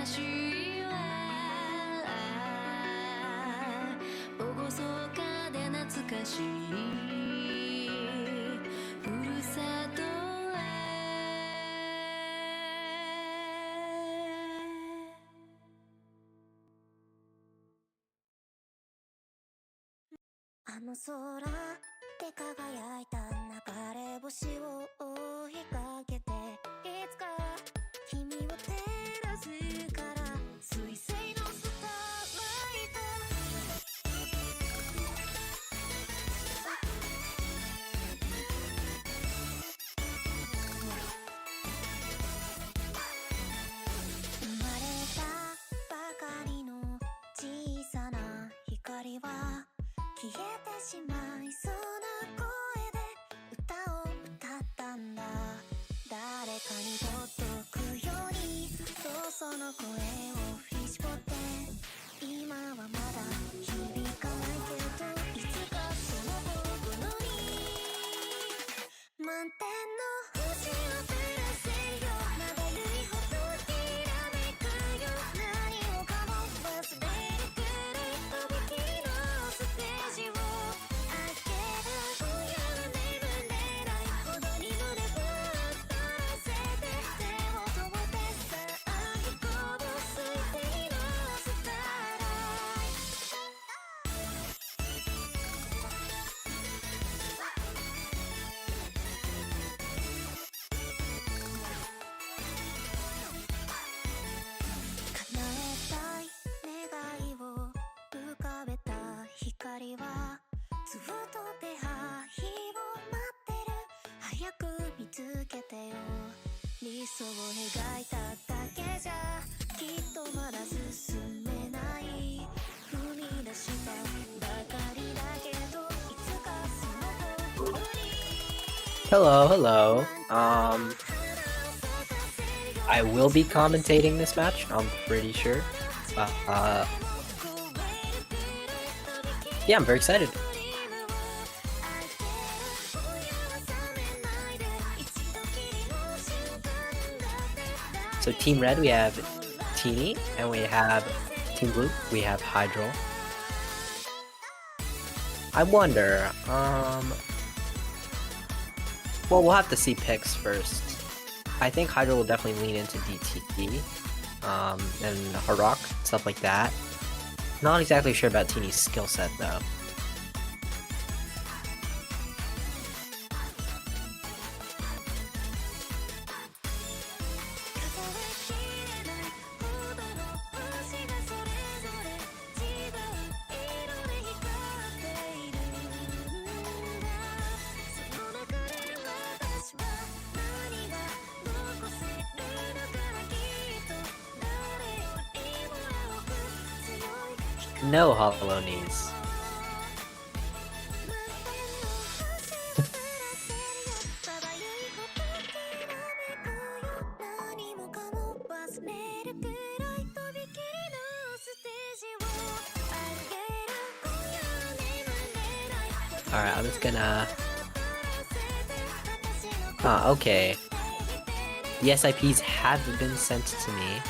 あの空で輝いた流れ星を追いかけていつか君を照らすから水星のスターライト生まれたばかりの小さな光は消えてしまいそうな声で歌を歌ったんだ。誰かに届くようにとその声を振り絞って今はまだ響かないけどいつかその僕のに満天の星を照らせよまばゆいほどきらめくよ何もかも忘れるくらいとびきりのステージをあげる今夜は眠れないほどに胸ぶっ飛ばせて手を止めてさあ飛行を水平のスターライ叶えたい願いを浮かべた光はずっと出会いを待ってる早く見つけてよ理想を描いただけじゃきっとまだ進めない踏み出したばかりだけどいつかその僕に Hello, hello. I will be commentating this match, I'm pretty sure. Yeah, I'm very excited. So Team Red, we have Teini, and we have Team Blue, we have Hydrole. I wonder, well, we'll have to see picks first. I think Hydrole will definitely lean into DT, and Harok, stuff like that. Not exactly sure about Teini's skill set though. No hollow knees. Alright, I'm just gonna... okay. The SIPs have been sent to me.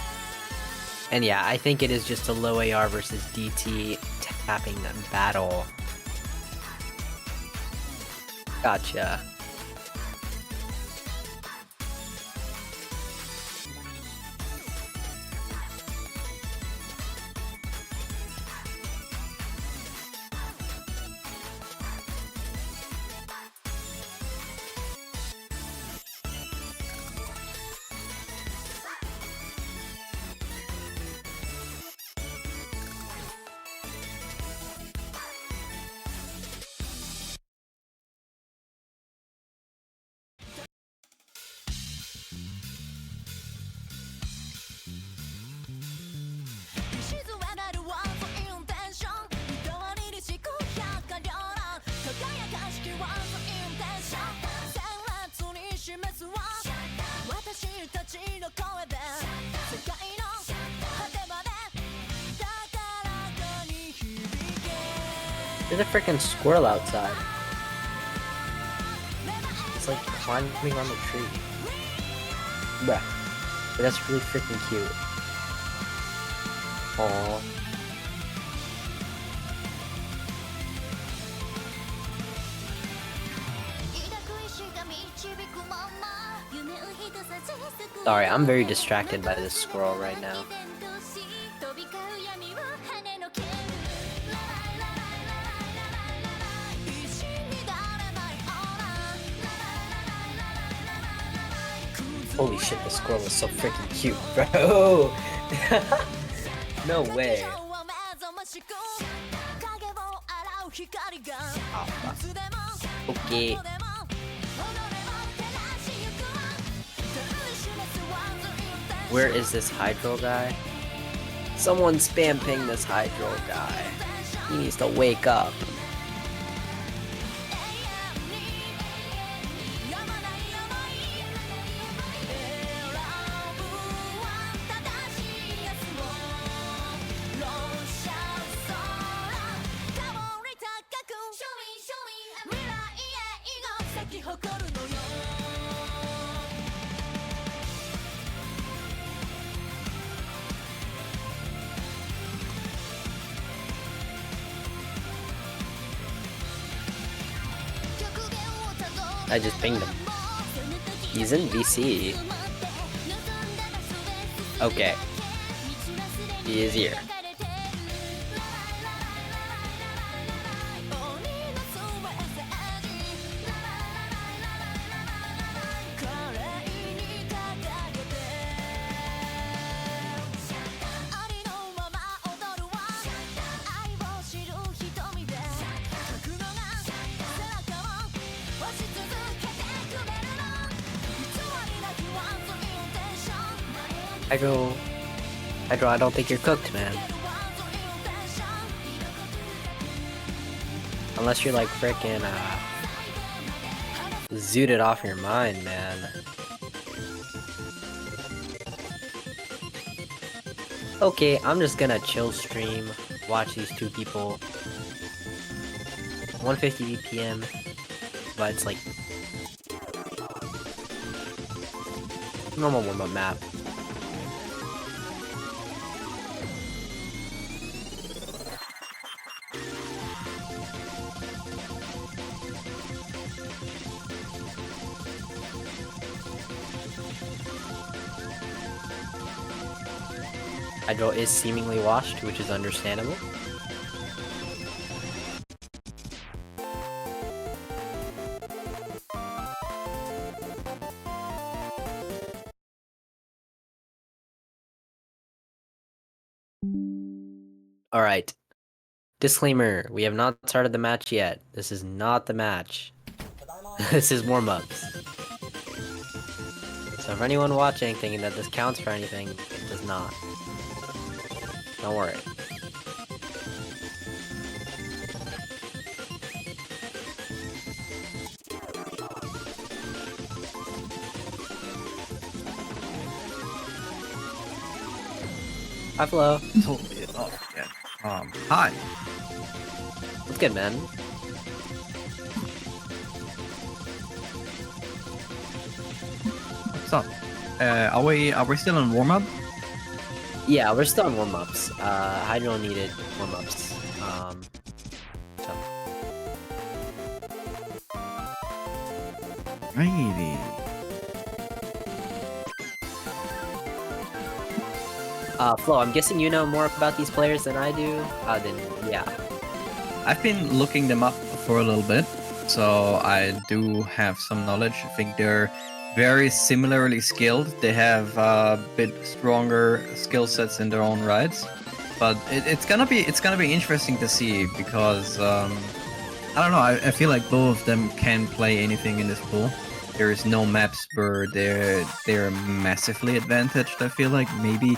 And yeah, I think it is just a low AR versus DT tapping battle. Gotcha. There's a freaking squirrel outside. It's like climbing on the tree. Bruh. But that's really freaking cute. Oh. Sorry, I'm very distracted by this squirrel right now. Holy shit, the squirrel is so freaking cute, bro! No way. Oh, fuck. Okay. Where is this Hydrole guy? Someone spam ping this Hydrole guy. He needs to wake up. I just pinged him. He's in VC. Okay. He is here. Hydro, I don't think you're cooked, man. Unless you're like frickin' zooted off your mind, man. Okay, I'm just gonna chill stream, watch these two people. 150 BPM, but it's like normal warm-up map. Hydro is seemingly washed, which is understandable. Alright. Disclaimer, we have not started the match yet. This is not the match. This is warm-ups. So for anyone watching thinking that this counts for anything, it does not. Don't worry. Hi, Flo. Totally. Oh, yeah. Hi. What's good, man? What's up? Are we still in warm up? Yeah, we're still on warm-ups. Hydro needed warm-ups. So. Righty. Flo, I'm guessing you know more about these players than I do? Then, yeah. I've been looking them up for a little bit, so I do have some knowledge. I think they're very similarly skilled. They have a bit stronger skill sets in their own rights, but it's gonna be interesting to see because I don't know. I feel like both of them can play anything in this pool. There is no maps where they're massively advantaged. I feel like maybe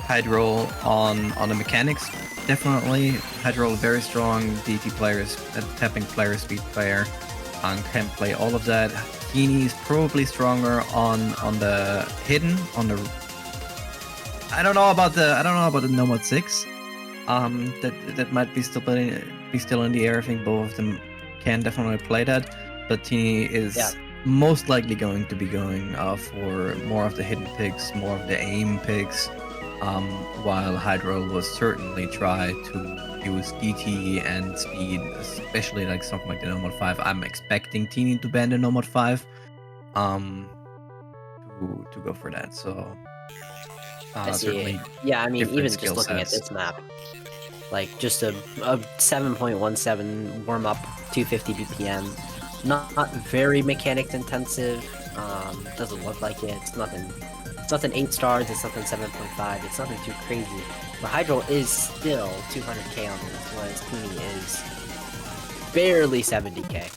Hydrole on the mechanics, definitely. Hydrole very strong DT players, tapping player, speed player, can play all of that. Teini is probably stronger on the hidden, on the. I don't know about the Nomad 6. That might be still in the air. I think both of them can definitely play that, but Teini is most likely going to be going for more of the hidden picks, more of the aim picks. while Hydrole will certainly try to use DT and speed, especially like something like the No Mod 5. I'm expecting Teini to ban the No Mod 5 to go for that. So I see. certainly Yeah, I mean, different even skill just looking at sets. this map, like just a 7.17 warm up, 250 BPM, not very mechanics intensive. Doesn't look like it. It's nothing 8 stars. It's nothing 7.5. It's nothing too crazy. But Hydrole is still 200k on this, whereas Teini is barely 70k.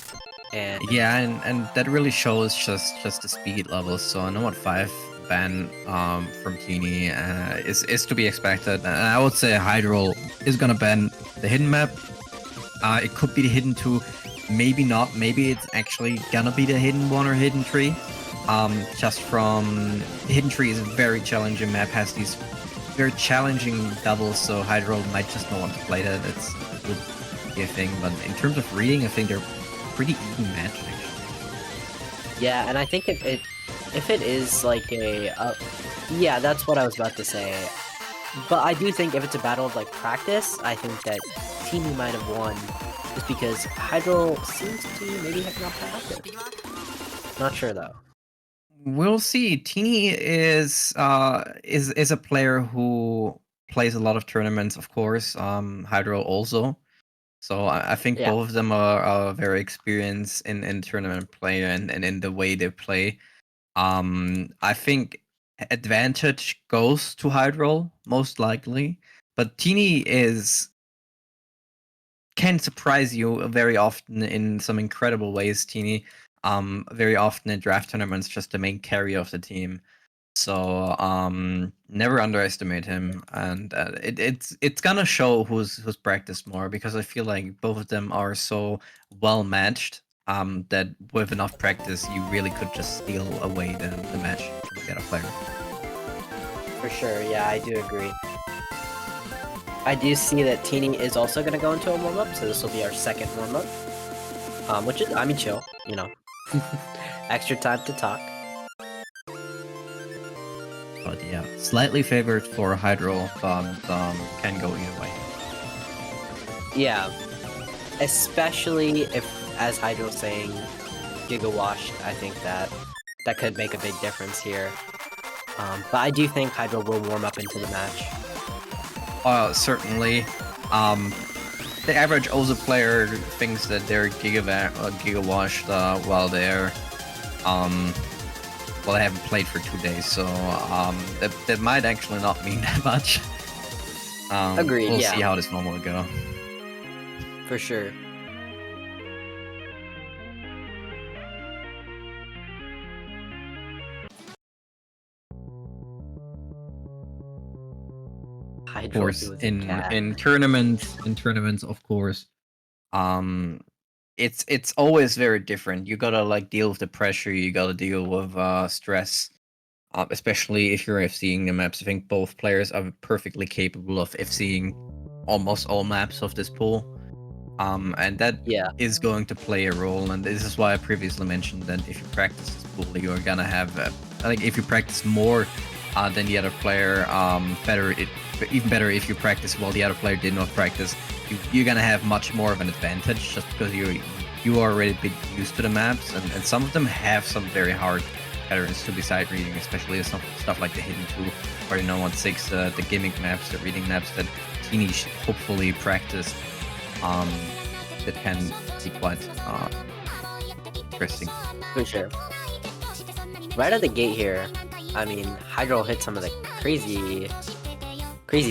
And Yeah, and that really shows just the speed levels. So No Mod 5 ban from Teini is to be expected. And I would say Hydrole is gonna ban the hidden map. It could be the hidden 2, maybe not. Maybe it's actually gonna be the hidden 1 or hidden 3. Just from hidden 3 is a very challenging map, has these very challenging doubles, so Hydrole might just not want to play that. It's would be a thing. But in terms of reading, I think they're pretty even matched actually. yeah, and I think if it is like yeah, that's what I was about to say. But I do think if it's a battle of like practice, I think that Teini might have won, just because Hydrole seems to maybe have not practiced. Not sure though. We'll see. Teini is a player who plays a lot of tournaments, of course. Hydrole also. So I think Yeah. both of them are very experienced in tournament play and in the way they play. I think advantage goes to Hydrole, most likely. But Teini can surprise you very often in some incredible ways, Teini. Very often in draft tournaments, just the main carry of the team. So never underestimate him, and it's gonna show who's practiced more, because I feel like both of them are so well matched that with enough practice you really could just steal away the match from the other player. For sure, yeah, I do agree. I do see that Teini is also going to go into a warm-up, so this will be our second warm-up. Which is, I mean, chill, you know. Extra time to talk. But yeah, slightly favored for Hydrole, but can go either way. Yeah. Especially if, as Hydrole's saying, Giga washed, I think that could make a big difference here. But I do think Hydrole will warm up into the match. Certainly. The average Oza player thinks that they're giga washed while they're they haven't played for 2 days, so that might actually not mean that much. Agreed. We'll yeah. see how this one will go. For sure. Of course, in tournaments, of course, it's always very different. You gotta like deal with the pressure. You gotta deal with stress, especially if you're FCing the maps. I think both players are perfectly capable of FCing almost all maps of this pool, and that is going to play a role. And this is why I previously mentioned that if you practice this pool, you are gonna have like if you practice more than the other player, even better if you practice while the other player did not practice. You're gonna have much more of an advantage, just because you are already a bit used to the maps, and some of them have some very hard patterns to be side reading, especially stuff like the hidden 2 or the No Mod 6, the gimmick maps, the reading maps that Teini should hopefully practice. That can be quite interesting. For sure. Right at the gate here, I mean, Hydrole hit some of the crazy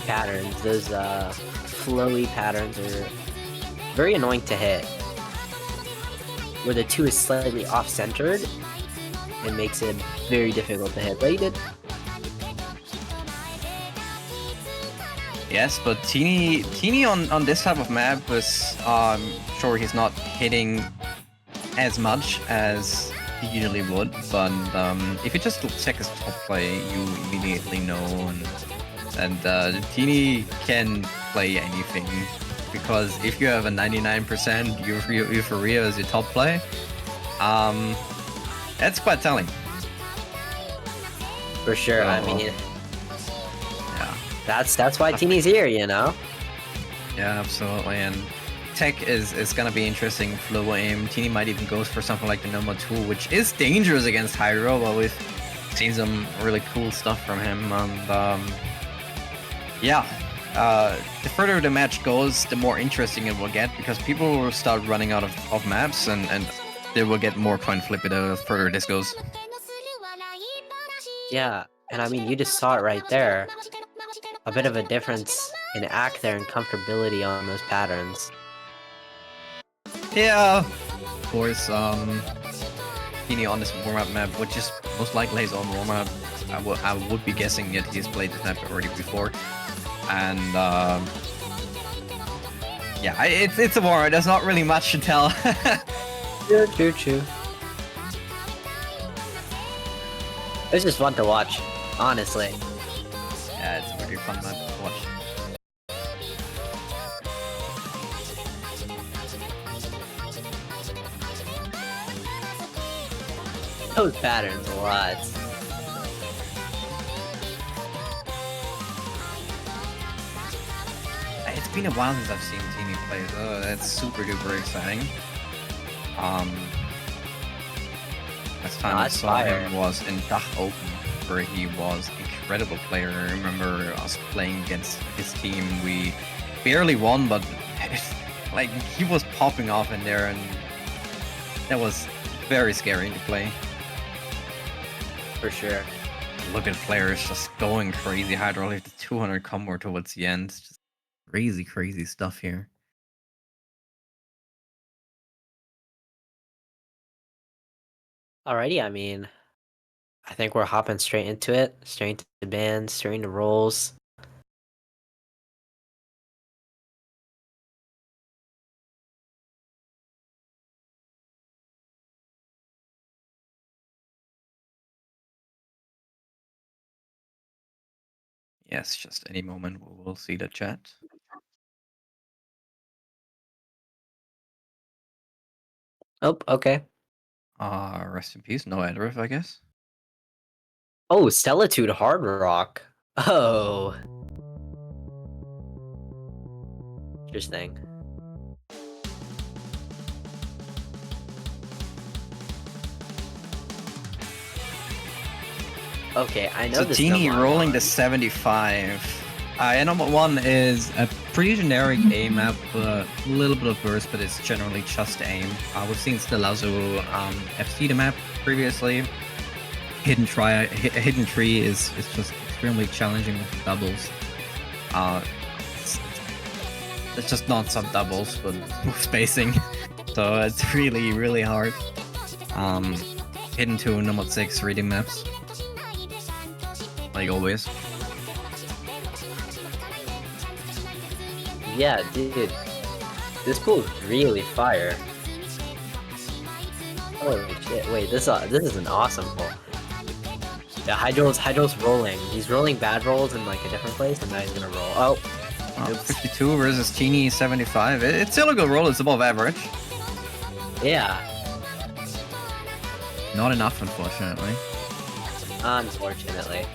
patterns. Those flowy patterns are very annoying to hit. Where the 2 is slightly off-centered, it makes it very difficult to hit. But he did. Yes, but Teini on this type of map was sure he's not hitting as much as he usually would, but if you just check his top play, you immediately know, and Teini can play anything, because if you have a 99% Euphoria as your top play, that's quite telling. For sure, I mean... Yeah. That's why Teini's here, you know? Yeah, absolutely. And tech is gonna be interesting. Flow aim. Teini might even go for something like the Noma 2, which is dangerous against Hydrole, but we've seen some really cool stuff from him. And yeah, the further the match goes, the more interesting it will get, because people will start running out of maps, and they will get more coin flippy the further this goes. Yeah, and I mean, you just saw it right there. A bit of a difference in act there and comfortability on those patterns. Yeah, of course. Teini on this warm-up map, which is most likely his own warm-up. I would be guessing that he's played this map already before. And yeah, it's a warm-up. There's not really much to tell. True. It's just fun to watch, honestly. Yeah, it's a pretty fun map to watch. Those patterns a lot. It's been a while since I've seen Teini play, so that's super duper exciting. Last time I saw him was in Dach Open, where he was an incredible player. I remember us playing against his team. We barely won, but like he was popping off in there, and that was very scary to play. For sure. Look at players just going crazy. Hydrole the 200 combo towards the end. Just crazy stuff here. Alrighty, I mean, I think we're hopping straight into it. Straight into the bands, straight into rolls. Yes, just any moment we will see the chat. Oh, okay. Rest in peace. No Adrift, I guess. Oh, Stellitude Hard Rock. Oh. Interesting. Okay, I know So this. Teini rolling the 75. Number 1 is a pretty generic aim map, a little bit of burst, but it's generally just aim. We've seen Stellazo FC the map previously. Hidden tree is just extremely challenging with doubles. It's just not some doubles, but with spacing. So it's really hard. Hidden to number 6 reading maps. Like always. Yeah, dude. This pool is really fire. Holy shit! Wait, this is an awesome pool. Yeah, Hydrole's rolling. He's rolling bad rolls in like a different place, and now he's gonna roll. Oh, 52 versus Teini 75. It's still a good roll. It's above average. yeah. Not enough, unfortunately. Unfortunately.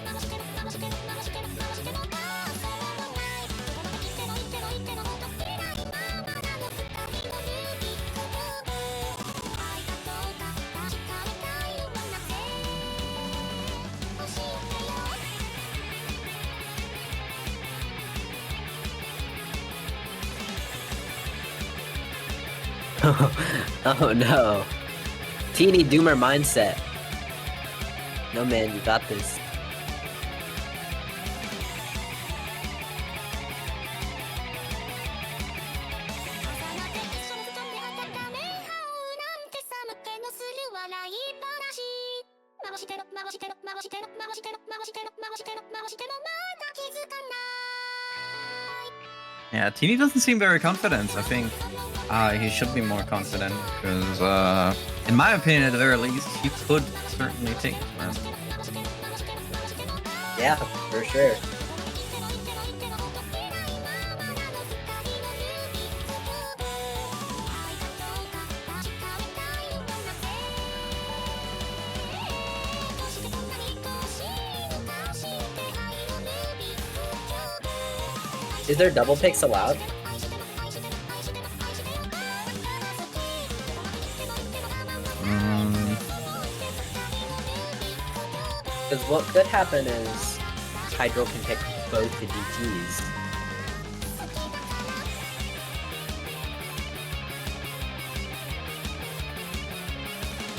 Oh no. Teini Doomer mindset. No man, you got this. Yeah, Teini doesn't seem very confident. I think he should be more confident, because in my opinion, at the very least, he could certainly take this man. Yeah, for sure. Is there double picks allowed? Because what could happen is Hydro can pick both the DTs.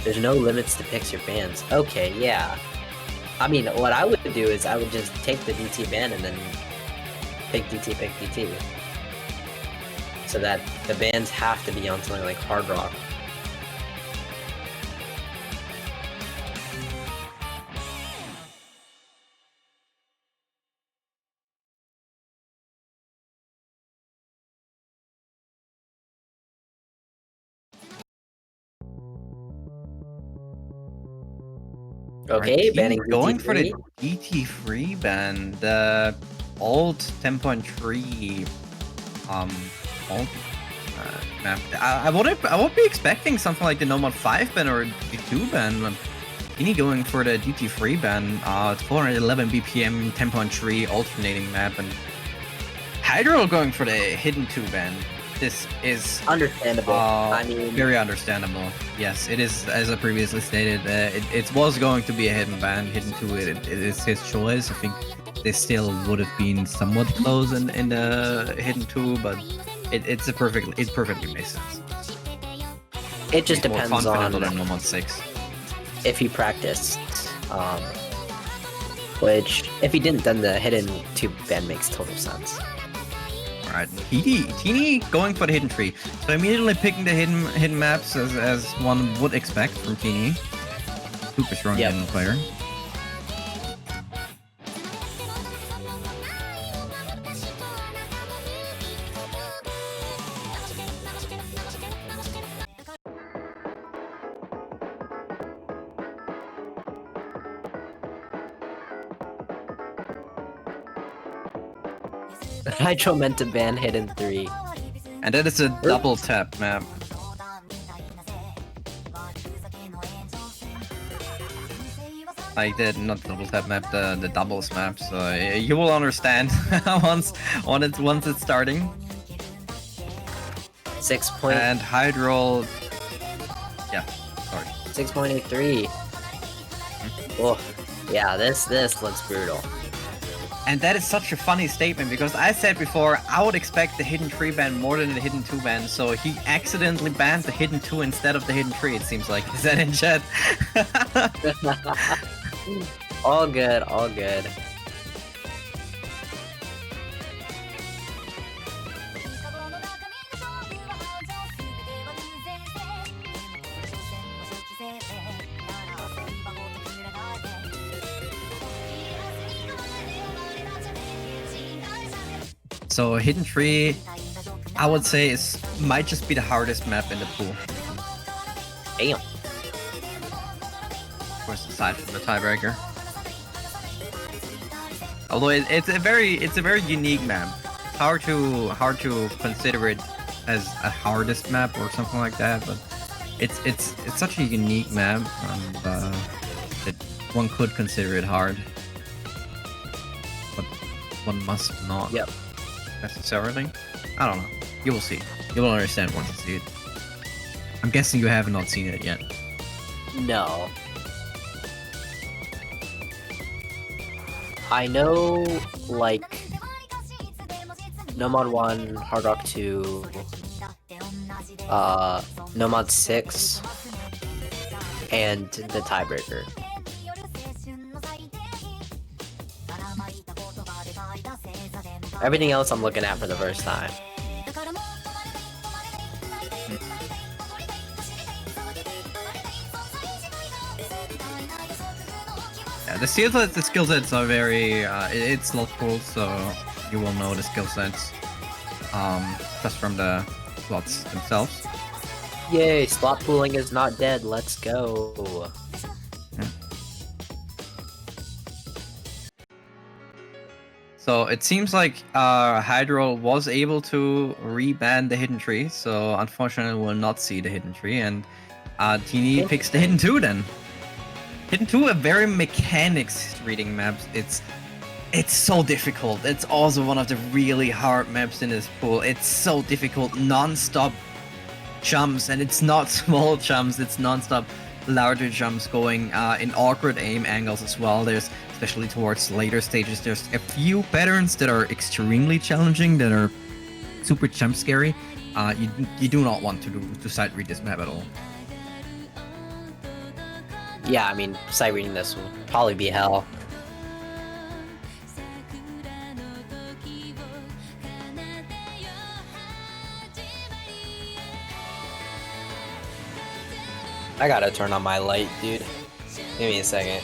There's no limits to picks your bans. Okay, yeah. I mean, what I would do is I would just take the DT ban and then pick DT. So that the bans have to be on something like Hard Rock. Okay, banning going DT3. for the DT3 ban, the old 10.3 old map. I would be expecting something like the Nomad 5 ban or DT2 ban. Teini going for the DT3 ban. It's 411 BPM 10.3 alternating map, and Hydrole going for the Hidden 2 ban. This is understandable. I mean, very understandable. Yes, it is. As I previously stated, it was going to be a hidden ban. Hidden 2, it is his choice. I think they still would have been somewhat close in the Hidden 2, but it perfectly makes sense. It just depends on Nomad 6. If he practiced. Which, if he didn't, then the Hidden 2 ban makes total sense. Alright, Teini going for the Hidden 3. So immediately picking the hidden maps as one would expect from Teini. Super strong hidden player. Hydro meant to ban Hidden 3. And that is a double tap map. Like the not double tap map, the doubles map. So you will understand once it's starting. 6. And Hydrole. Yeah, sorry. 6.83. Oh, yeah, this looks brutal. And that is such a funny statement, because I said before I would expect the Hidden 3 ban more than the Hidden 2 ban, so he accidentally banned the Hidden 2 instead of the Hidden 3, it seems like. Is that in chat? All good, all good. So Hidden 3, I would say might just be the hardest map in the pool. Damn. Of course, aside from the tiebreaker. Although it's a very unique map. Hard to consider it as a hardest map or something like that, but it's such a unique map, and that one could consider it hard, but one must not. Yep. Necessarily. I don't know. You will see. You will understand once you see it. I'm guessing you have not seen it yet. No. I know, like, Nomad 1, Hard Rock 2, Nomad 6, and the tiebreaker. Everything else I'm looking at for the first time. Yeah, the skill sets are very it's slot pooled, so you will know the skill sets just from the slots themselves. Yay, slot pooling is not dead, let's go. Yeah. So it seems like Hydrole was able to re-ban the Hidden 3, so unfortunately we'll not see the Hidden 3, and Teini picks the Hidden 2 then. Hidden 2, a very mechanics reading map. It's so difficult. It's also one of the really hard maps in this pool. It's so difficult, non-stop jumps, and it's not small jumps, it's non-stop larger jumps going in awkward aim angles as well. There's, especially towards later stages, there's a few patterns that are extremely challenging, that are super jump scary. You do not want to sight read this map at all. Yeah, I mean, sight reading this will probably be hell. I gotta turn on my light, dude. Give me a second.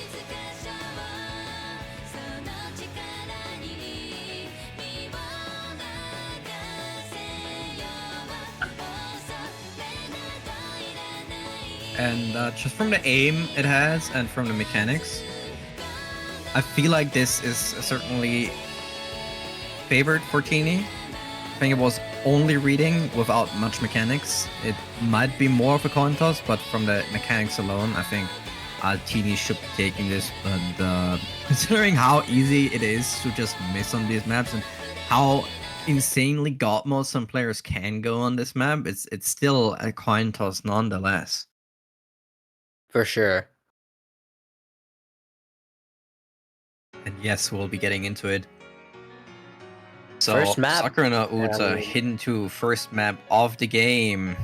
And just from the aim it has and from the mechanics, I feel like this is certainly favored for Teini. I think it was only reading without much mechanics. It might be more of a coin toss, but from the mechanics alone, I think Teini should be taking this. But considering how easy it is to just miss on these maps and how insanely god mode some players can go on this map, it's still a coin toss nonetheless. For sure. And yes, we'll be getting into it. So, First map. Sakura no Uta, I mean- hidden to first map of the game.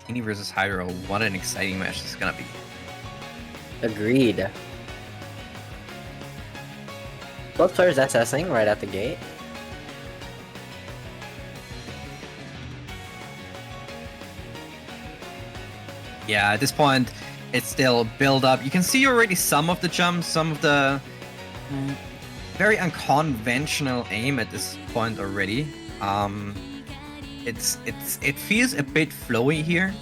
Teini versus Hydrole. What an exciting match this is gonna be. Agreed. Both players SSing right at the gate. Yeah, at this point, it's still build up. You can see already some of the jumps, some of the very unconventional aim at this point already. It feels a bit flowy here.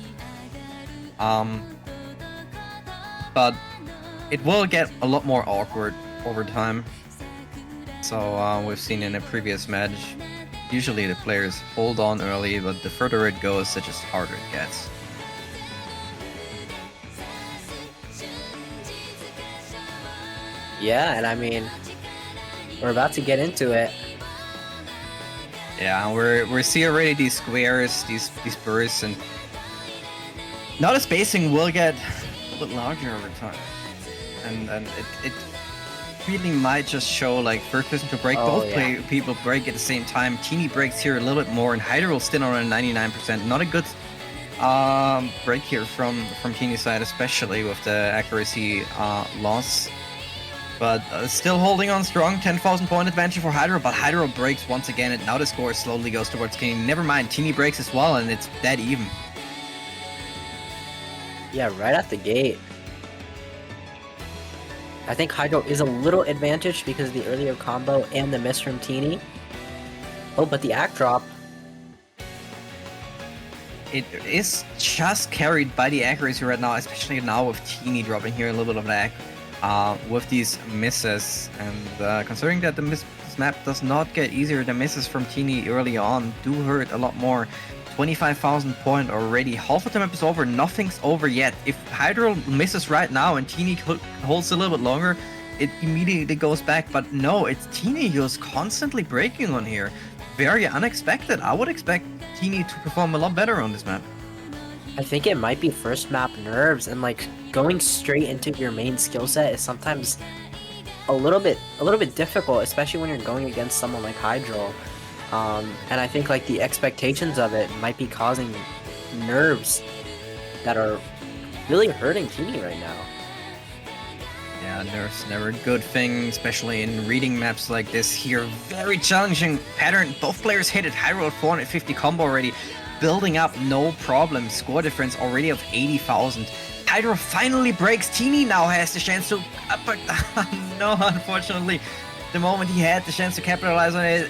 But it will get a lot more awkward over time. So we've seen in a previous match, usually the players hold on early, but the further it goes, the just harder it gets. Yeah, and I mean, we're about to get into it. Yeah, we're see already these squares, these bursts, and now the spacing will get a little larger over time, and it really might just show like first person to break. Oh, Both yeah. people break at the same time. Teini breaks here a little bit more, and Hydrole still around 99%. Not a good break here from Teini's side, especially with the accuracy loss. But still holding on strong, 10,000 point advantage for Hydrole, but Hydrole breaks once again, and now the score slowly goes towards Teini. Never mind, Teini breaks as well, and it's dead even. Yeah, right at the gate. I think Hydro is a little advantaged because of the earlier combo and the miss from Teini. Oh, but the act drop. It is just carried by the accuracy right now, especially now with Teini dropping here a little bit of lag. With these misses, and considering that this map does not get easier, the misses from Teini early on do hurt a lot more. 25,000 point already, half of the map is over, nothing's over yet. If Hydrole misses right now and Teini holds a little bit longer, it immediately goes back, but no, it's Teini who's constantly breaking on here. Very unexpected. I would expect Teini to perform a lot better on this map. I think it might be first map nerves, and like going straight into your main skill set is sometimes a little bit difficult, especially when you're going against someone like Hydrole. And I think like the expectations of it might be causing nerves that are really hurting Teini right now. Yeah, nerves never a good thing, especially in reading maps like this here. Very challenging pattern. Both players hit it. Hydrole 450 combo already. Building up, no problem. Score difference already of 80,000. Hydrole finally breaks. Teini now has the chance to... no, unfortunately, the moment he had the chance to capitalize on it,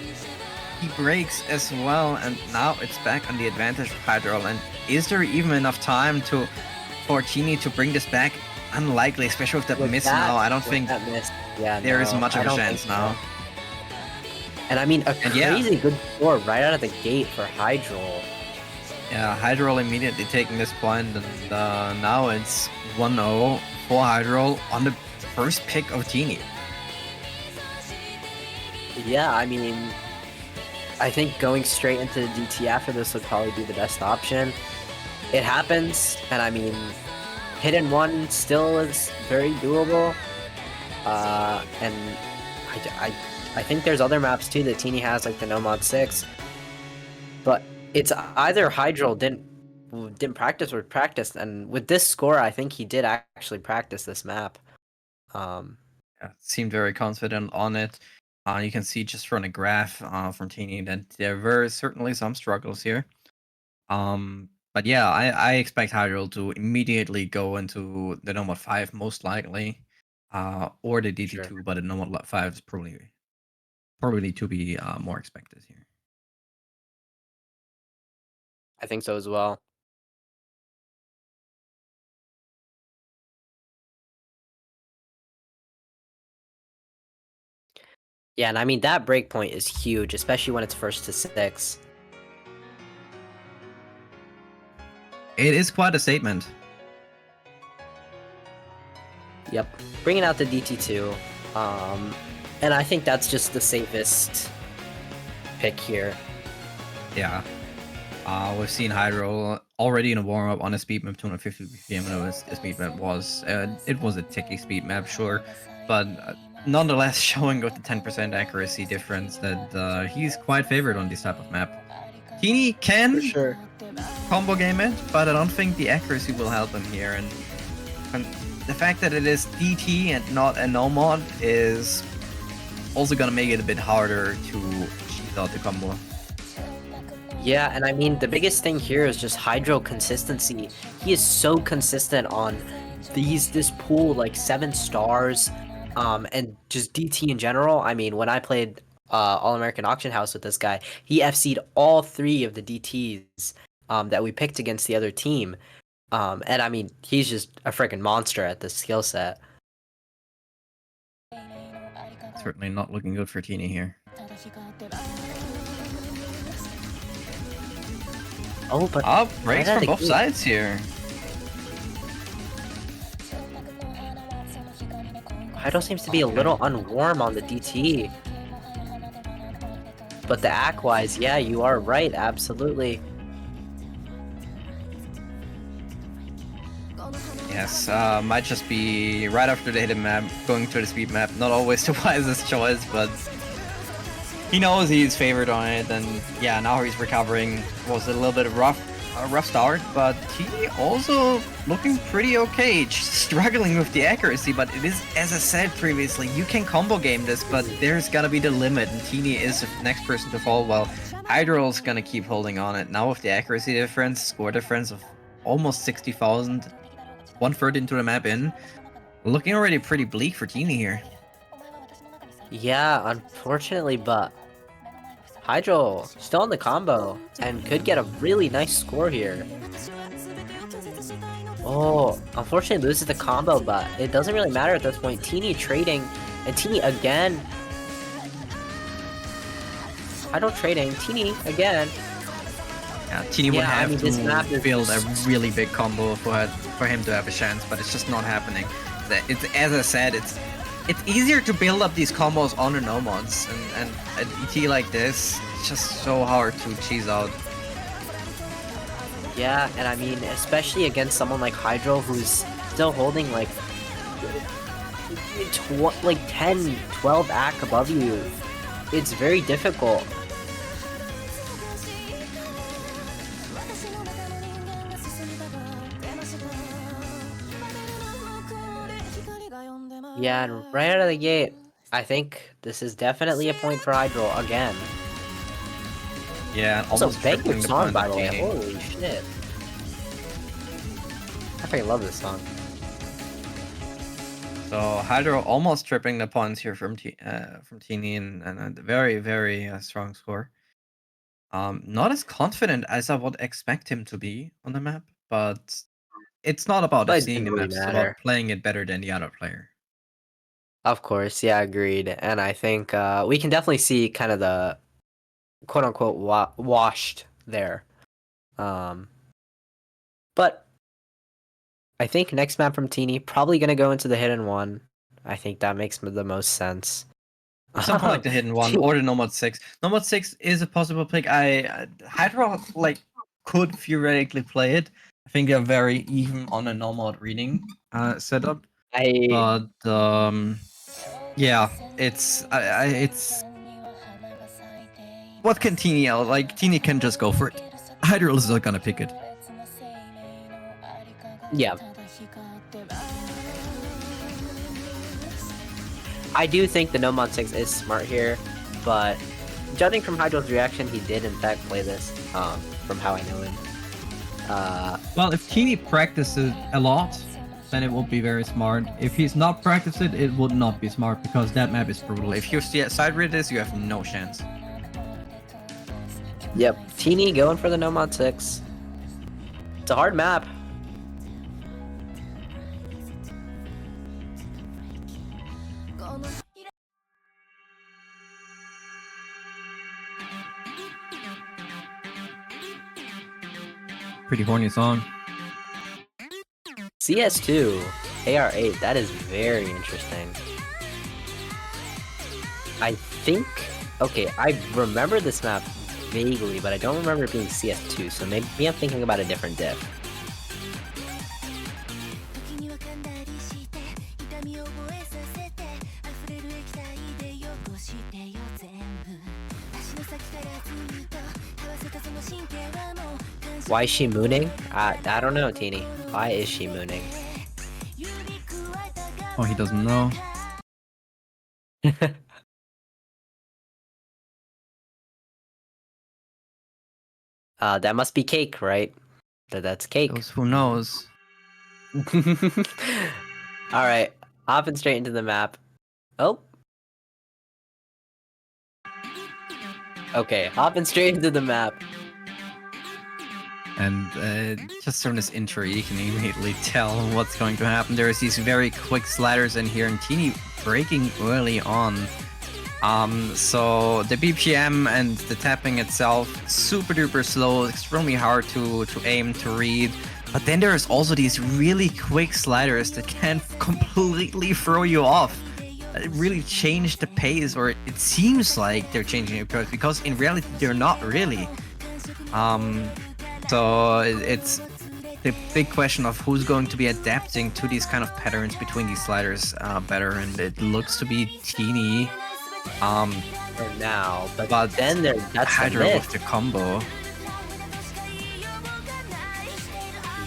he breaks as well. And now it's back on the advantage for Hydrole. And is there even enough time for Teini to bring this back? Unlikely, especially with that miss now. I don't think there is much of a chance now. And I mean, a crazy good score right out of the gate for Hydrole. Yeah, Hydrole immediately taking this point, and now it's 1-0 for Hydrole on the first pick of Teini. Yeah, I mean, I think going straight into the DT after this would probably be the best option. It happens, and I mean, hit and one still is very doable. And I think there's other maps too that Teini has, like the No Mod 6. But it's either Hydrole didn't practice or practiced, and with this score, I think he did actually practice this map. Seemed very confident on it. You can see just from the graph from Teini that there were certainly some struggles here. But yeah, I expect Hydrole to immediately go into the Nomad 5 most likely, or the DT2, Sure. but the Nomad 5 is probably to be more expected here. I think so as well. Yeah, and I mean, that breakpoint is huge, especially when it's first to 6. It is quite a statement. Yep, bringing out the DT2. And I think that's just the safest pick here. Yeah. We've seen Hydrole already in a warm-up on a speed map, 250 BPM. I know his speed map was, it was a ticky speed map, sure, but nonetheless showing with the 10% accuracy difference that he's quite favored on this type of map. Teini can For sure. combo game it, but I don't think the accuracy will help him here, and the fact that it is DT and not a no mod is also gonna make it a bit harder to cheese out the combo. Yeah, and I mean, the biggest thing here is just Hydro consistency. He is so consistent on this pool, like 7 stars, and just DT in general. I mean, when I played All-American Auction House with this guy, he FC'd all 3 of the DTs that we picked against the other team. And I mean, he's just a freaking monster at this skill set. Certainly not looking good for Teini here. Oh, but breaks right from both sides here. Hydro seems to be a little unwarm on the DT. But the act-wise, yeah, you are right, absolutely. Yes, might just be right after the hidden map, going to the speed map. Not always the wisest choice, but he knows he's favored on it, and yeah, now he's recovering. Was a little bit of a rough start, but he also looking pretty okay. Just struggling with the accuracy, but it is, as I said previously, you can combo game this, but there's gonna be the limit, and Teini is the next person to fall. Well, Hydrole's gonna keep holding on it. Now with the accuracy difference, score difference of almost 60,000, 1/3 into the map in, looking already pretty bleak for Teini here. Yeah, unfortunately, but Hydro still in the combo and could get a really nice score here. Oh, unfortunately loses the combo, but it doesn't really matter at this point. Teini trading, and Teini again. Hydro trading, Teini again. Yeah, Teini would have this map to is build a really big combo for him to have a chance, but it's just not happening. It's, as I said, it's easier to build up these combos on the no mods, and an ET like this, it's just so hard to cheese out. Yeah, and I mean, especially against someone like Hydro, who's still holding like 10, 12 act above you. It's very difficult. Yeah, and right out of the gate, I think this is definitely a point for Hydro again. Yeah, Also, almost banging tripling the song, point by of the way. Teini. Holy shit. I freaking love this song. So Hydro almost tripling the points here from Teini, and a very, very strong score. Not as confident as I would expect him to be on the map, but it's not about But it seeing didn't the really maps, it's matter. about playing it better than the other player. Of course, yeah, agreed. And I think we can definitely see kind of the quote-unquote washed there. But I think next map from Teini, probably going to go into the hidden one. I think that makes the most sense. Something like the hidden one or the Nomad 6. Nomad 6 is a possible pick. Hydro like could theoretically play it. I think they're very even on a normal reading setup. But yeah, it's what can Teini out? Like Teini can just go for it. Hydro is not gonna pick it. Yeah. I do think the Nomad 6 is smart here, but judging from Hydro's reaction, he did in fact play this, from how I know him. Well, if Teini practices a lot, then it would be very smart. If he's not practiced it, it would not be smart because that map is brutal. If you side read this, you have no chance. Yep, Teini going for the Nomad 6. It's a hard map. Pretty horny song. CS2, AR8, that is very interesting. I think, okay, I remember this map vaguely, but I don't remember it being CS2, so maybe I'm thinking about a different diff. Why is she mooning? I don't know, Teini. Why is she mooning? Oh, he doesn't know. That must be cake, right? That's cake. Who knows? Alright, hopping straight into the map. Oh. Okay, hopping straight into the map. And just from this intro, you can immediately tell what's going to happen. There's these very quick sliders in here, and Teini breaking early on. So the BPM and the tapping itself, super duper slow, extremely hard to aim, to read. But then there's also these really quick sliders that can completely throw you off. It really change the pace, or it seems like they're changing the pace, because in reality they're not really. So it's the big question of who's going to be adapting to these kind of patterns between these sliders better, and it looks to be Teini. For now, but then that's Hydro with the combo.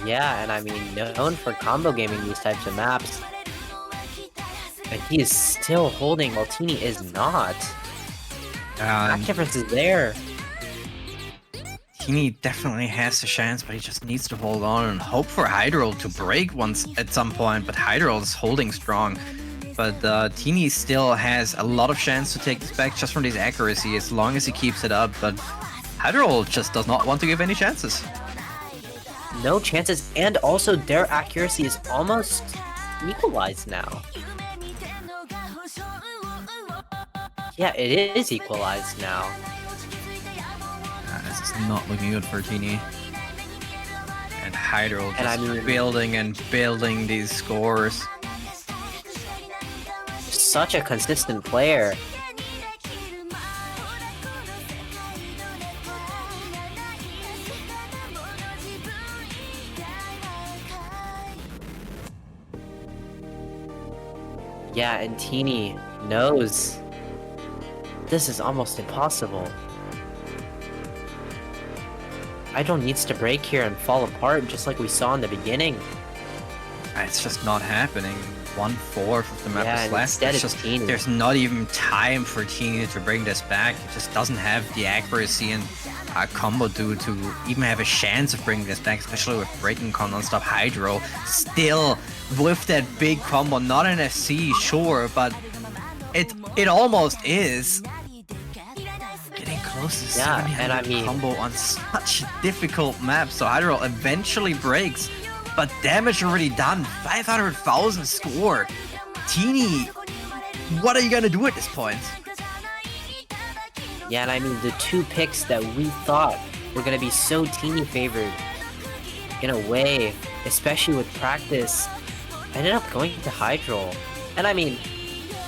Yeah, and I mean, known for combo gaming these types of maps. And he is still holding while Teini is not. That difference is there. Teini definitely has a chance, but he just needs to hold on and hope for Hydrole to break once at some point. But Hydrole is holding strong. But Teini still has a lot of chance to take this back just from his accuracy as long as he keeps it up. But Hydrole just does not want to give any chances. No chances, and also their accuracy is almost equalized now. Yeah, it is equalized now. This is not looking good for Teini. And Hydrole just building and building these scores. Such a consistent player. Yeah, and Teini knows this is almost impossible. Hydrole needs to break here and fall apart just like we saw in the beginning. It's just not happening. 1/4 of the map is left. Instead it's Teini. There's not even time for Teini to bring this back. It just doesn't have the accuracy and combo to even have a chance of bringing this back, especially with breaking combo and stuff. Hydro still with that big combo, not an FC, sure, but it almost is. Getting close to 700 combo on such a difficult map, so Hydro eventually breaks. But damage already done, 500,000 score. Teini, what are you gonna do at this point? Yeah, and I mean, the two picks that we thought were gonna be so Teini favored, in a way, especially with practice, ended up going to Hydrole. And I mean,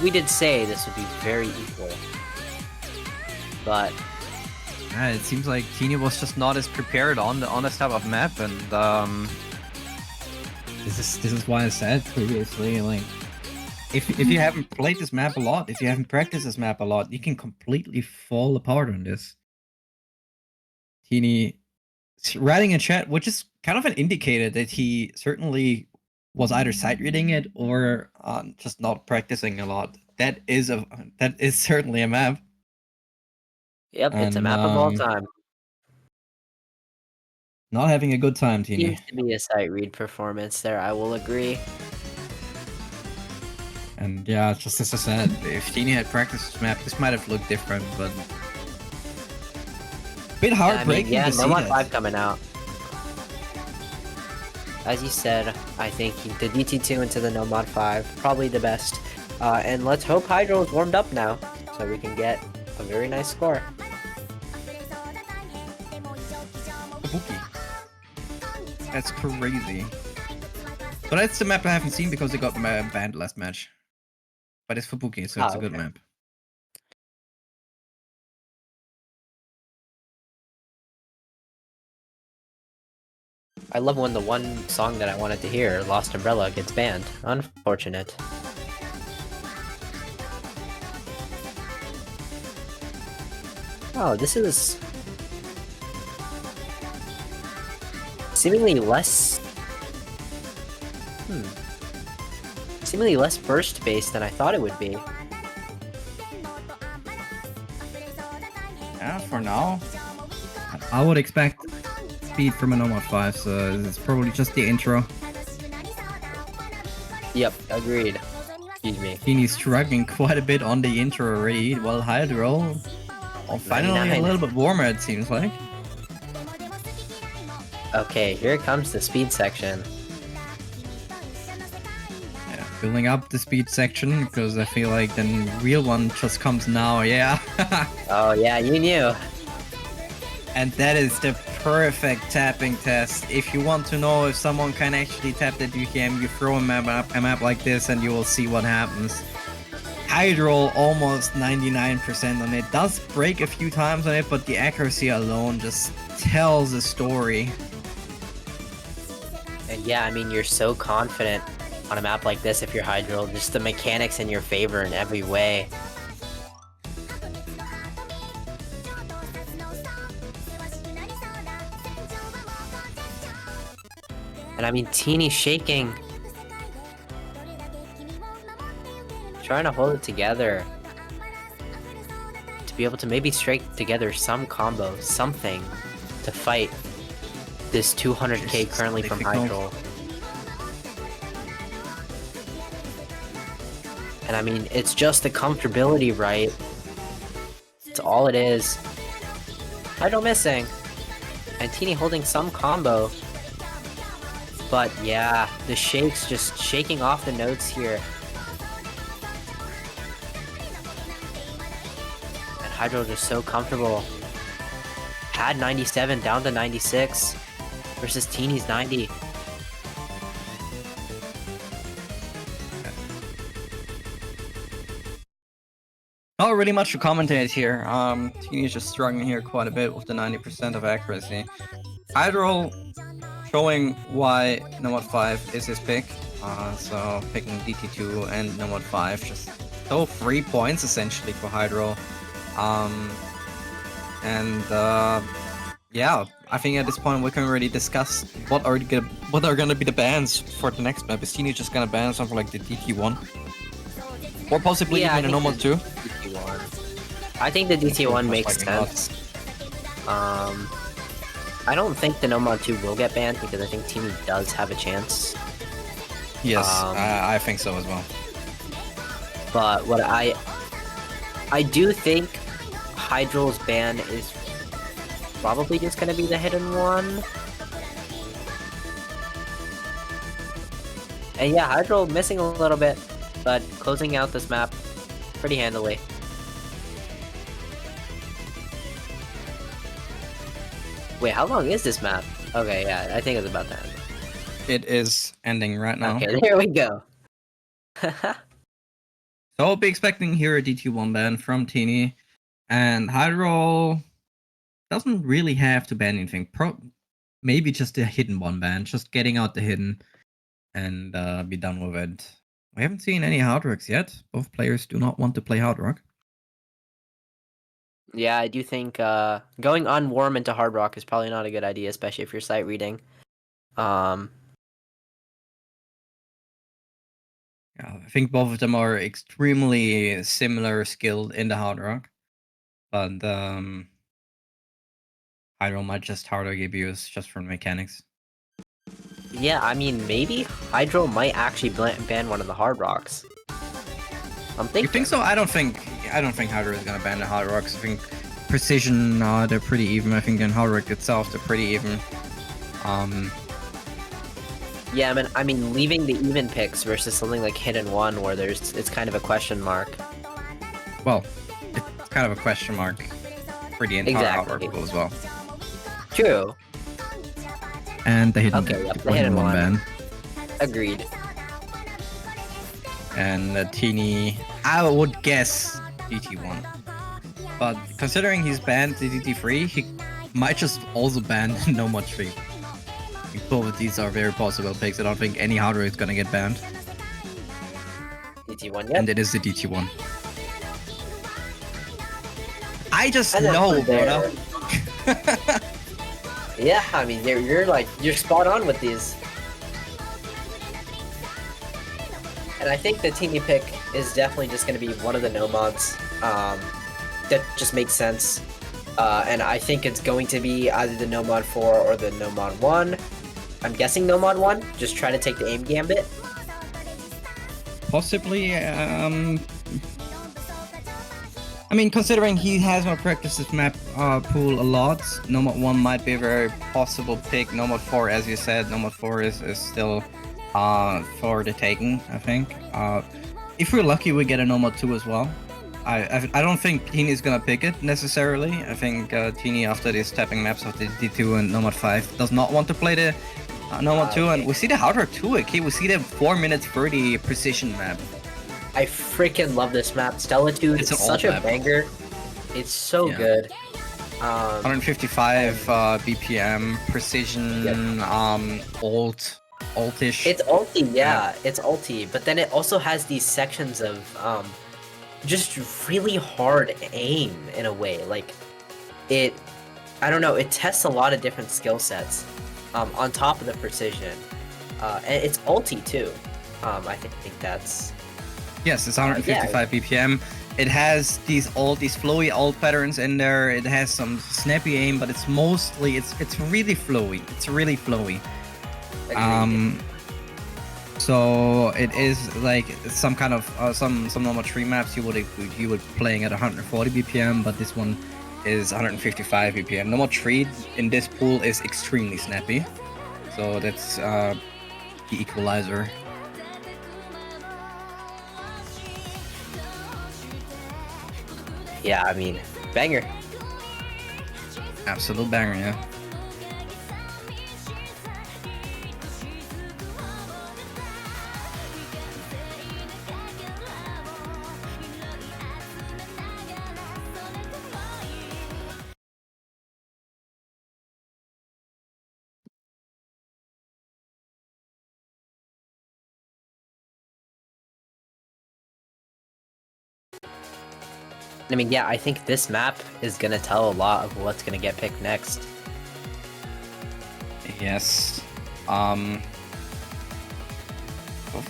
we did say this would be very equal. But Yeah, it seems like Teini was just not as prepared on this type of map, and this is why I said previously, like, if you haven't played this map a lot, if you haven't practiced this map a lot, you can completely fall apart on this. Teini writing in chat, which is kind of an indicator that he certainly was either sight reading it or just not practicing a lot. That is certainly a map. yep, it's a map of all time. Not having a good time, Teini. Seems to be a sight read performance there, I will agree. And yeah, just as I said, if Teini had practiced this map, this might have looked different, but a bit heartbreaking yeah, to see Nomad that. 5 coming out. As you said, I think the DT2 into the Nomad 5, probably the best. And let's hope Hydrole is warmed up now, so we can get a very nice score. Fubuki. That's crazy. But that's the map I haven't seen because it got banned last match. But it's Fubuki, so it's a good map. I love when the one song that I wanted to hear, Lost Umbrella, gets banned. Unfortunate. Oh, this is seemingly less seemingly less burst based than I thought it would be. Yeah, for now. I would expect speed from a Nomad 5, so it's probably just the intro. Yep, agreed. Excuse me. Teini's struggling quite a bit on the intro already, while Hydrole finally a little bit warmer, it seems like. Okay, here comes the speed section. Yeah, building up the speed section, because I feel like the real one just comes now, yeah. Oh yeah, you knew. And that is the perfect tapping test. If you want to know if someone can actually tap the UKM, you throw a map like this and you will see what happens. Hydrole almost 99% on it. Does break a few times on it, but the accuracy alone just tells a story. And yeah, I mean, you're so confident on a map like this if you're Hydrole. Just the mechanics in your favor in every way. And I mean, Teini shaking. Trying to hold it together. To be able to maybe strike together some combo, something, to fight this 200k currently from Hydrole. And I mean, it's just the comfortability, right? It's all it is. Hydrole missing. And Teini holding some combo. But yeah, the shakes just shaking off the notes here. And Hydrole just so comfortable. Had 97 down to 96 versus Teini's 90. Not really much to commentate here. Teini is just struggling here quite a bit with the 90% of accuracy. Hydrole showing why Nomad 5 is his pick. So picking DT2 and Nomad 5, just so 3 points essentially for Hydrole. Yeah, I think at this point we can already discuss what are gonna be the bans for the next map. Is Teini just gonna ban something like the DT1? Or possibly even a Nomad 2? I think the DT1 makes sense. I don't think the Nomad 2 will get banned because I think Teini does have a chance. Yes, I think so as well. But what I do think Hydrole's ban is probably just going to be the hidden one. And yeah, Hydrole missing a little bit, but closing out this map pretty handily. Wait, how long is this map? Okay, yeah, I think it's about to end. It is ending right now. Okay, there we go. So I'll be expecting here a DT1 ban from Teini, and Hydrole doesn't really have to ban anything. Maybe just a hidden one ban, just getting out the hidden and be done with it. We haven't seen any hard rocks yet. Both players do not want to play hard rock. Yeah, I do think going unwarm into hard rock is probably not a good idea, especially if you're sight reading. Yeah, I think both of them are extremely similar skilled in the hard rock, but Hydro might just harder GPUs just from mechanics. Yeah, I mean, maybe Hydro might actually ban one of the hard rocks. I'm thinking. You think so? I don't think Hydro is gonna ban the hard rocks. I think precision, they're pretty even. I think in hard rock itself, they're pretty even. Yeah, I mean, leaving the even picks versus something like hidden one where it's kind of a question mark. Well, it's kind of a question mark for the entire hard rock pool as well. True. And the hidden, the hidden one ban. Agreed. And Teini, I would guess DT1. But considering he's banned the DT3, he might just also ban No Mod 3. Both of these are very possible picks. I don't think any hardware is gonna get banned. DT1, yeah. And it is the DT1. I just know, brother. Yeah, I mean, you're spot on with these. And I think the Teini pick is definitely just going to be one of the no mods. That just makes sense. And I think it's going to be either the no mod 4 or the no mod 1. I'm guessing no mod 1. Just try to take the aim gambit. Possibly, I mean, considering he has not practiced this map pool a lot, no mod 1 might be a very possible pick. No mod 4, as you said, no mod 4 is still for the taking, I think. If we're lucky, we get a no mod 2 as well. I don't think Teini is gonna pick it necessarily. I think Teini, after these tapping maps of the D2 and no mod 5, does not want to play the no mod 2. And we see the hard rock 2, okay? We see the 4 minutes 30 precision map. I freaking love this map. Stellitude is such a banger. It's so good. 155 BPM, precision, altish. It's ulti, yeah, it's ulti. But then it also has these sections of just really hard aim in a way. Like, I don't know, it tests a lot of different skill sets on top of the precision. And it's ulti too. I think that's... Yes, it's 155 BPM. It has these flowy ult patterns in there. It has some snappy aim, but it's mostly it's really flowy. It's really flowy. So it is like some kind of some normal tree maps you would playing at 140 BPM, but this one is 155 BPM. Normal tree in this pool is extremely snappy, so that's the equalizer. Yeah, I mean, banger. Absolute banger, yeah. I mean, yeah, I think this map is gonna tell a lot of what's gonna get picked next. Yes. Both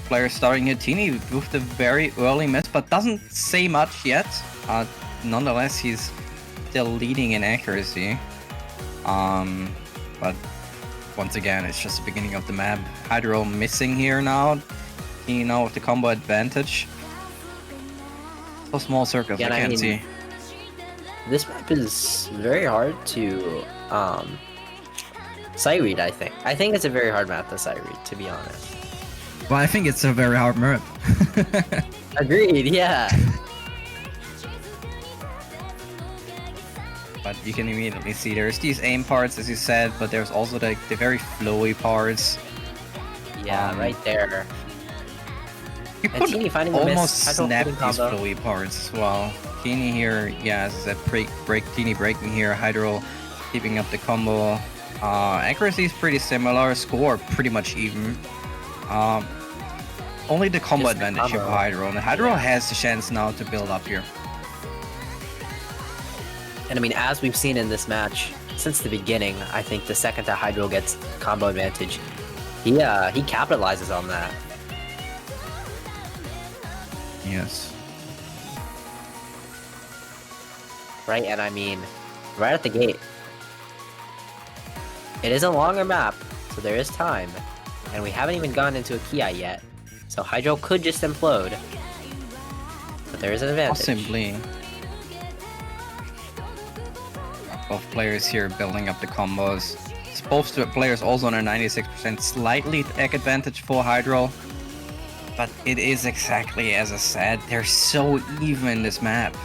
players starting here. Teini with the very early miss, but doesn't say much yet. Nonetheless, he's still leading in accuracy. But once again, it's just the beginning of the map. Hydrole missing here now. Teini now with the combo advantage. So small circles, Yeah, I can't see. This map is very hard to sight read, I think. I think it's a very hard map to sight read, to be honest. Well, I think it's a very hard map. Agreed, yeah. But you can immediately see there's these aim parts, as you said, but there's also the very flowy parts. Yeah, right there. He And Teini finding the miss. almost Hydrole snapped hitting these combo. flowy parts as well. Teini here, yeah, as I said, Teini breaking here. Hydrole keeping up the combo. Accuracy is pretty similar. Score pretty much even. Only the combo Just the advantage here for combo. Hydrole. And Hydrole has the chance now to build up here. And I mean, as we've seen in this match, since the beginning, I think the second that Hydrole gets combo advantage, he capitalizes on that. Yes. Right, and I mean, right at the gate. It is a longer map, so there is time. And we haven't even gone into a Ki yet. So Hydrole could just implode. But there is an advantage. Possibly. Both players here building up the combos. Both players also on a 96%, slightly tech advantage for Hydrole. But it is exactly as I said, they're so even this map.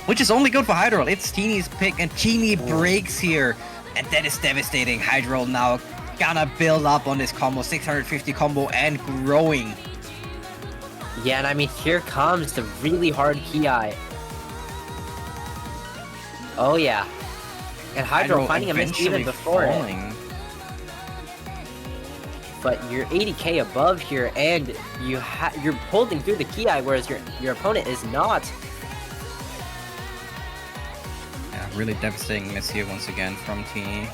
Which is only good for Hydrole. It's Teini's pick and Teini breaks here. And that is devastating. Hydrole now gonna build up on this combo, 650 combo and growing. Yeah, and I mean, here comes the really hard Ki. Oh yeah. And Hydrole finding a miss even eventually before falling. it. But you're 80k above here, and you're holding through the Ki, whereas your opponent is not. Yeah, really devastating miss here once again from Teini.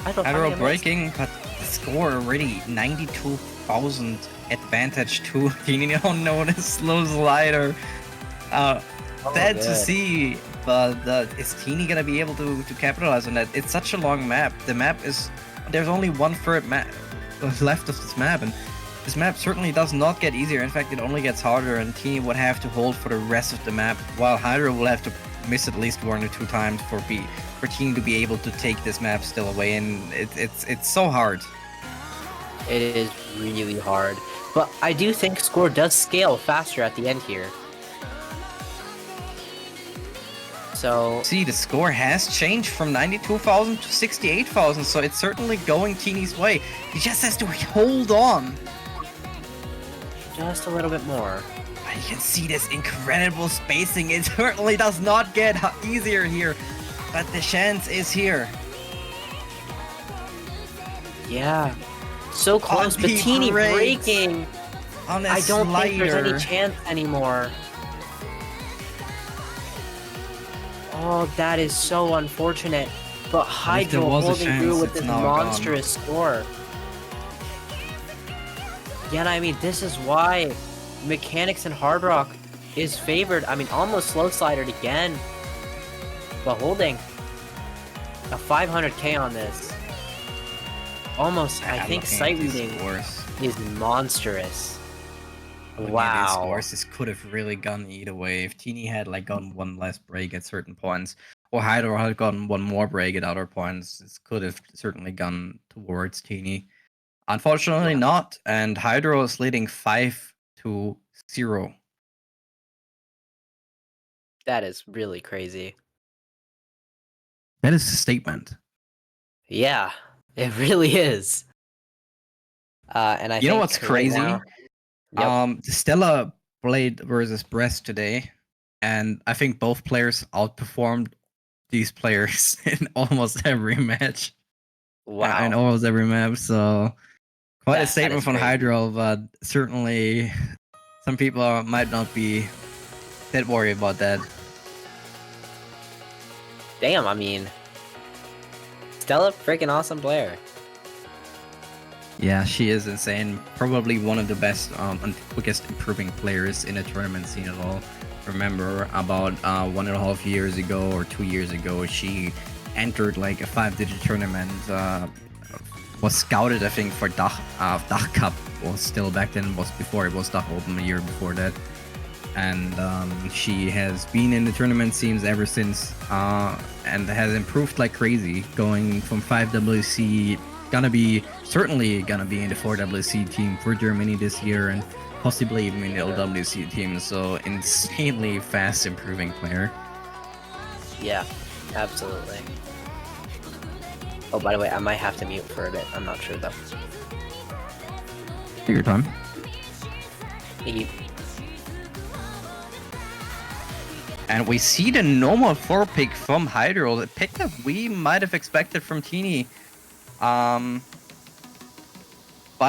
Hydrole breaking, but the score already 92,000 advantage to Teini. Oh no, this little slider. Sad to see, but is Teini gonna be able to capitalize on that? It's such a long map. The map is, there's only 1/3 map left of this map, and this map certainly does not get easier. In fact, it only gets harder, and Teini would have to hold for the rest of the map, while Hydrole will have to miss at least 1 or 2 times for Teini to be able to take this map still away, and it's so hard. It is really hard, but I do think score does scale faster at the end here. So see, the score has changed from 92,000 to 68,000, so it's certainly going Teini's way. He just has to hold on. just a little bit more. But you can see this incredible spacing. It certainly does not get easier here, but the chance is here. Yeah, so close, but he Teini breaks breaking. On I don't think there's any slider. chance anymore. Oh, that is so unfortunate. But if there Hydrole was a holding chance, through with it's this now monstrous score. Yeah, and I mean, this is why Mechanics and Hard Rock is favored. I mean, almost slow slidered again. But holding a 500k on this. Almost, I think sight reading is monstrous. Wow. These Wow. scores, this could have really gone either way. If Teini had like gotten 1 less break at certain points, or Hydrole had gotten 1 more break at other points, this could have certainly gone towards Teini. Unfortunately not, and Hydrole is leading 5-0. That is really crazy. That is a statement. Yeah, it really is. And I You think know what's right crazy? now- Yep. Stella played versus Brest today, and I think both players outperformed these players in almost every match. Wow. In almost every map, so quite a That statement is from crazy. Hydrole, but certainly some people might not be that worried about that. Damn, I mean, Stella, freaking awesome player. Yeah, she is insane. Probably one of the best and quickest improving players in the tournament scene at all. Remember, about 1.5 years ago or 2 years ago, she entered like a 5-digit tournament. Was scouted, I think, for Dach Cup. Was still back then. Was before it was Dach Open a year before that. And she has been in the tournament scenes ever since, and has improved like crazy. Going from 5WC. Certainly gonna be in the 4WC team for Germany this year, and possibly even in the LWC team. So insanely fast improving player. Yeah, absolutely. Oh, by the way, I might have to mute for a bit. I'm not sure though. Take your time. And we see the normal 4 pick from Hydrole. The pick that we might have expected from Teini. By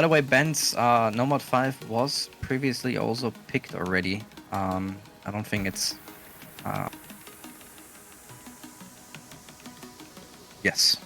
the way, Ben's Nomad 5 was previously also picked already. I don't think it's... Yes.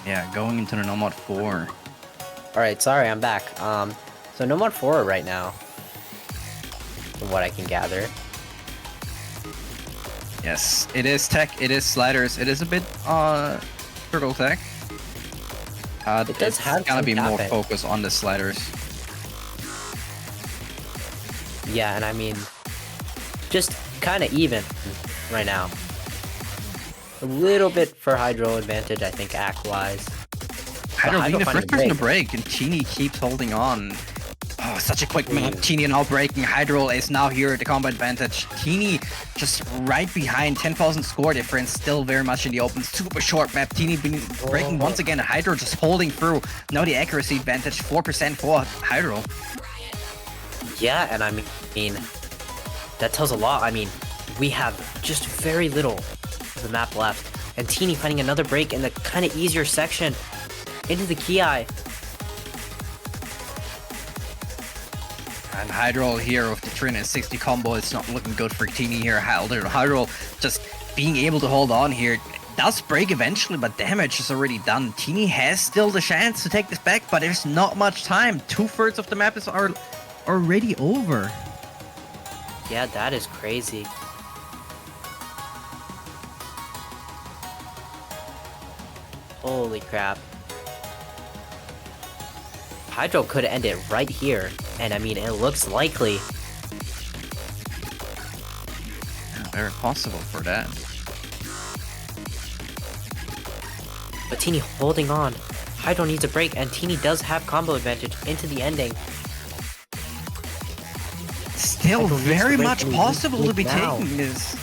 Yeah, going into the Nomad 4. Alright, sorry, I'm back. So Nomad 4 right now, from what I can gather. Yes, it is tech, it is sliders, it is a bit turtle tech. It does have gotta be more tapping. focus on the sliders. Yeah, and I mean, just kind of even right now. A little bit for Hydro advantage, I think, act-wise. Hydro being the finding first person to break. break, and Teini keeps holding on. Oh, such a quick map. Teini now breaking. Hydro is now here at the combat advantage. Teini just right behind. 10,000 score difference. Still very much in the open. Super short map. Teini been breaking once again. Hydro just holding through. Now the accuracy advantage. 4% for Hydro. Yeah, and I mean, that tells a lot. I mean, we have just very little of the map left. And Teini finding another break in the kind of easier section into the Ki. And Hydrole here with the 360 combo, it's not looking good for Teini here. Hydrole just being able to hold on here. Does break eventually, but damage is already done. Teini has still the chance to take this back, but there's not much time. 2/3 of the map is already over. Yeah, that is crazy. Holy crap. Hydro could end it right here, and I mean, it looks likely. Yeah, very possible for that. But Teini holding on. Hydro needs a break, and Teini does have combo advantage into the ending. Still Hydro needs very to break much and possible to be now. taking this.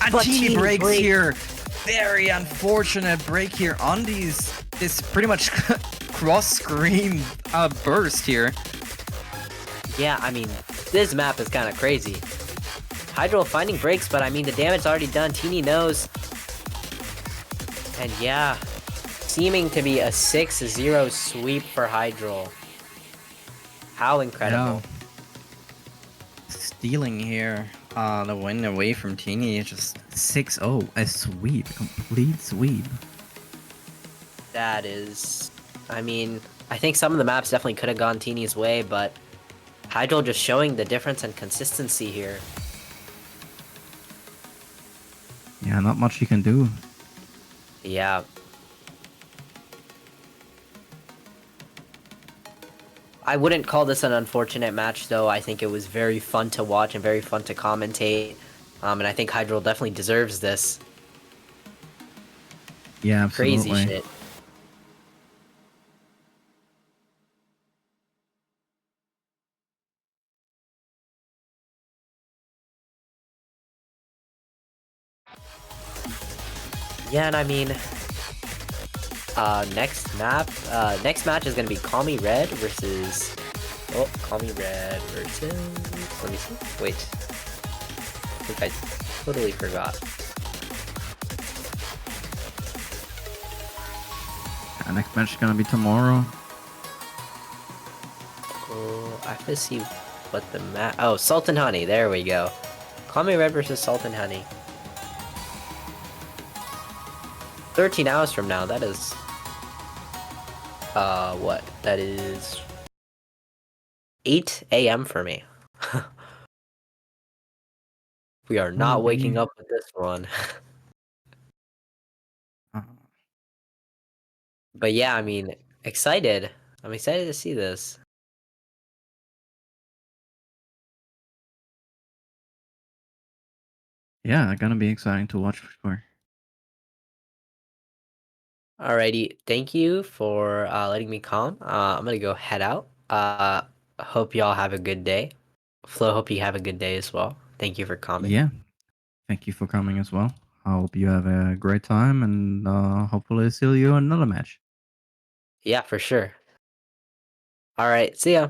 And But Teini Teini breaks break. here. Very unfortunate break here on this pretty much cross-screen burst here. Yeah, I mean, this map is kind of crazy. Hydro finding breaks, but I mean, the damage already done. Teini knows. And yeah, seeming to be a 6-0 sweep for Hydro. How incredible. Yeah. Stealing here the win away from Teini. Just 6-0. A sweep. Complete sweep. That is... I mean, I think some of the maps definitely could have gone Teini's way, but Hydro just showing the difference and consistency here. Yeah, not much you can do. Yeah. I wouldn't call this an unfortunate match, though. I think it was very fun to watch and very fun to commentate. And I think Hydro definitely deserves this. Yeah, absolutely. Crazy shit. Yeah, and I mean, next match is gonna be Call Me Red versus. Oh, Call Me Red versus. Let me see. Wait. I think I totally forgot. Next match is gonna be tomorrow. Oh, I have to see what the match. Oh, Salt and Honey. There we go. Call Me Red versus Salt and Honey. 13 hours from now. That is. What? That is 8 a.m. for me. We are not waking up with this one. But yeah, I mean, excited. I'm excited to see this. Yeah, gonna be exciting to watch for sure. Alrighty, thank you for letting me come. I'm gonna go head out. Hope y'all have a good day. Flo, hope you have a good day as well. Thank you for coming. Yeah, thank you for coming as well. I hope you have a great time, and hopefully see you in another match. Yeah, for sure. Alright, see ya.